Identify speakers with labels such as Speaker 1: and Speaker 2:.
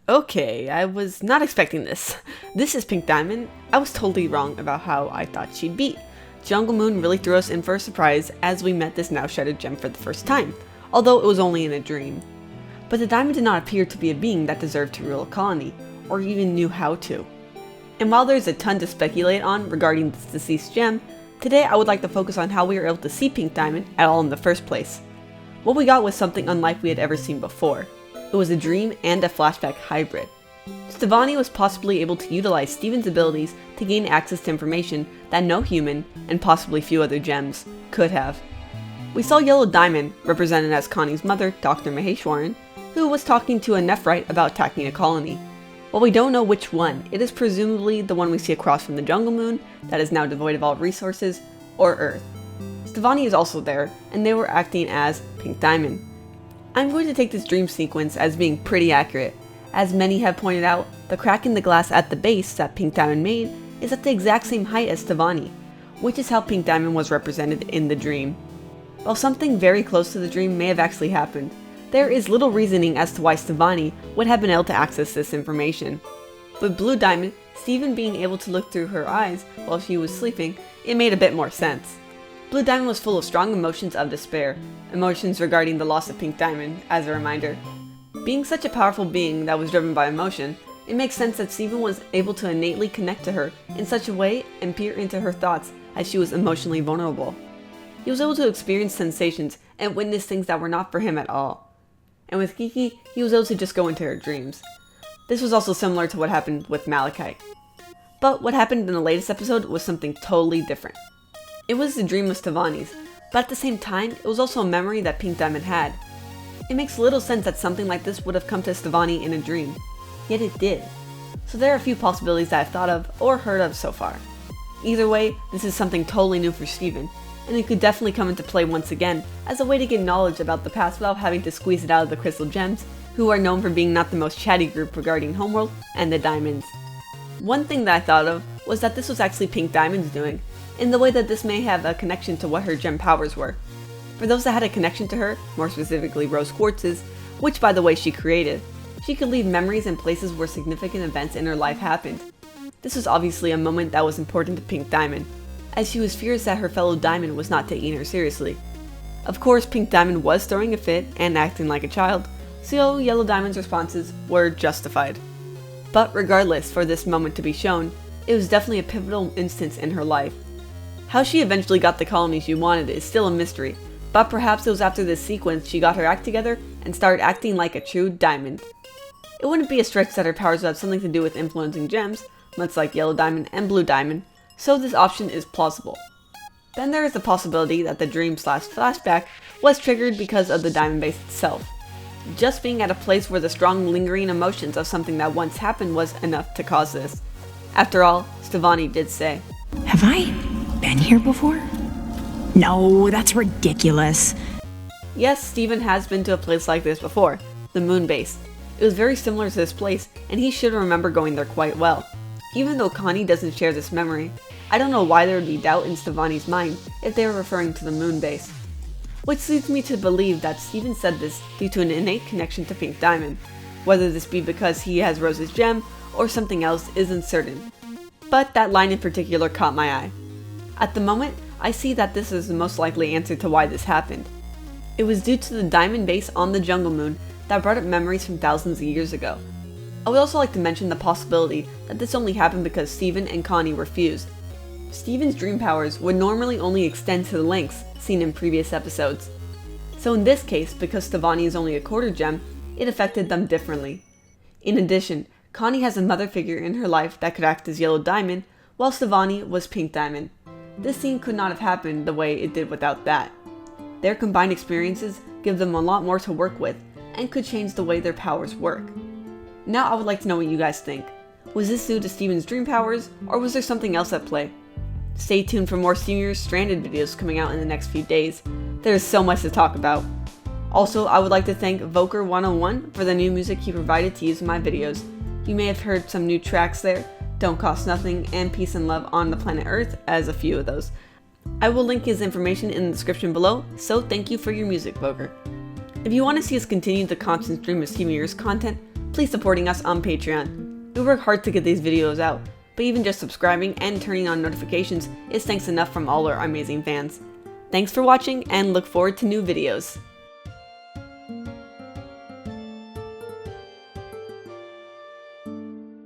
Speaker 1: Okay, I was not expecting this. This is Pink Diamond. I was totally wrong about how I thought she'd be. Jungle Moon really threw us in for a surprise as we met this now shattered gem for the first time, although it was only in a dream. But the diamond did not appear to be a being that deserved to rule a colony, or even knew how to. And while there's a ton to speculate on regarding this deceased gem, today I would like to focus on how we were able to see Pink Diamond at all in the first place. What we got was something unlike we had ever seen before. It was a dream and a flashback hybrid. Stevonnie was possibly able to utilize Steven's abilities to gain access to information that no human, and possibly few other gems, could have. We saw Yellow Diamond, represented as Connie's mother, Dr. Maheshwaran, who was talking to a Nephrite about attacking a colony. While we don't know which one, it is presumably the one we see across from the Jungle Moon that is now devoid of all resources, or Earth. Stevonnie is also there, and they were acting as Pink Diamond. I'm going to take this dream sequence as being pretty accurate. As many have pointed out, the crack in the glass at the base that Pink Diamond made is at the exact same height as Stevonnie, which is how Pink Diamond was represented in the dream. While something very close to the dream may have actually happened, there is little reasoning as to why Stevonnie would have been able to access this information. With Blue Diamond, Steven being able to look through her eyes while she was sleeping, it made a bit more sense. Blue Diamond was full of strong emotions of despair, emotions regarding the loss of Pink Diamond, as a reminder. Being such a powerful being that was driven by emotion, it makes sense that Steven was able to innately connect to her in such a way and peer into her thoughts as she was emotionally vulnerable. He was able to experience sensations and witness things that were not for him at all. And with Kiki, he was able to just go into her dreams. This was also similar to what happened with MYKAL. But what happened in the latest episode was something totally different. It was a dream of Stevonnie's, but at the same time, it was also a memory that Pink Diamond had. It makes little sense that something like this would have come to Stevonnie in a dream, yet it did. So there are a few possibilities that I've thought of or heard of so far. Either way, this is something totally new for Steven, and it could definitely come into play once again as a way to get knowledge about the past without having to squeeze it out of the Crystal Gems, who are known for being not the most chatty group regarding Homeworld and the Diamonds. One thing that I thought of was that this was actually Pink Diamond's doing, in the way that this may have a connection to what her gem powers were. For those that had a connection to her, more specifically Rose Quartz's, which by the way she created, she could leave memories in places where significant events in her life happened. This was obviously a moment that was important to Pink Diamond, as she was furious that her fellow Diamond was not taking her seriously. Of course, Pink Diamond was throwing a fit and acting like a child, so Yellow Diamond's responses were justified. But regardless, for this moment to be shown, it was definitely a pivotal instance in her life. How she eventually got the colony she wanted is still a mystery, but perhaps it was after this sequence she got her act together and started acting like a true diamond. It wouldn't be a stretch that her powers would have something to do with influencing gems, much like Yellow Diamond and Blue Diamond, so this option is plausible. Then there is the possibility that the dream/flashback was triggered because of the diamond base itself. Just being at a place where the strong lingering emotions of something that once happened was enough to cause this. After all, Stevonnie did say,
Speaker 2: "Have I been here before? No, that's ridiculous."
Speaker 1: Yes, Steven has been to a place like this before, the moon base. It was very similar to this place, and he should remember going there quite well. Even though Connie doesn't share this memory, I don't know why there would be doubt in Stevonnie's mind if they were referring to the moon base. Which leads me to believe that Steven said this due to an innate connection to Pink Diamond. Whether this be because he has Rose's gem, or something else isn't certain. But that line in particular caught my eye. At the moment, I see that this is the most likely answer to why this happened. It was due to the diamond base on the Jungle Moon that brought up memories from thousands of years ago. I would also like to mention the possibility that this only happened because Steven and Connie were fused. Steven's dream powers would normally only extend to the lengths seen in previous episodes. So in this case, because Stevonnie is only a quarter gem, it affected them differently. In addition, Connie has a mother figure in her life that could act as Yellow Diamond, while Stevonnie was Pink Diamond. This scene could not have happened the way it did without that. Their combined experiences give them a lot more to work with, and could change the way their powers work. Now I would like to know what you guys think. Was this due to Steven's dream powers, or was there something else at play? Stay tuned for more Senior Stranded videos coming out in the next few days. There is so much to talk about. Also, I would like to thank Voker101 for the new music he provided to use in my videos. You may have heard some new tracks there, Don't Cost Nothing, and Peace and Love on the Planet Earth as a few of those. I will link his information in the description below, so thank you for your music, Voker. If you want to see us continue the constant stream of Steven Universe content, please supporting us on Patreon. We work hard to get these videos out, but even just subscribing and turning on notifications is thanks enough from all our amazing fans. Thanks for watching and look forward to new videos.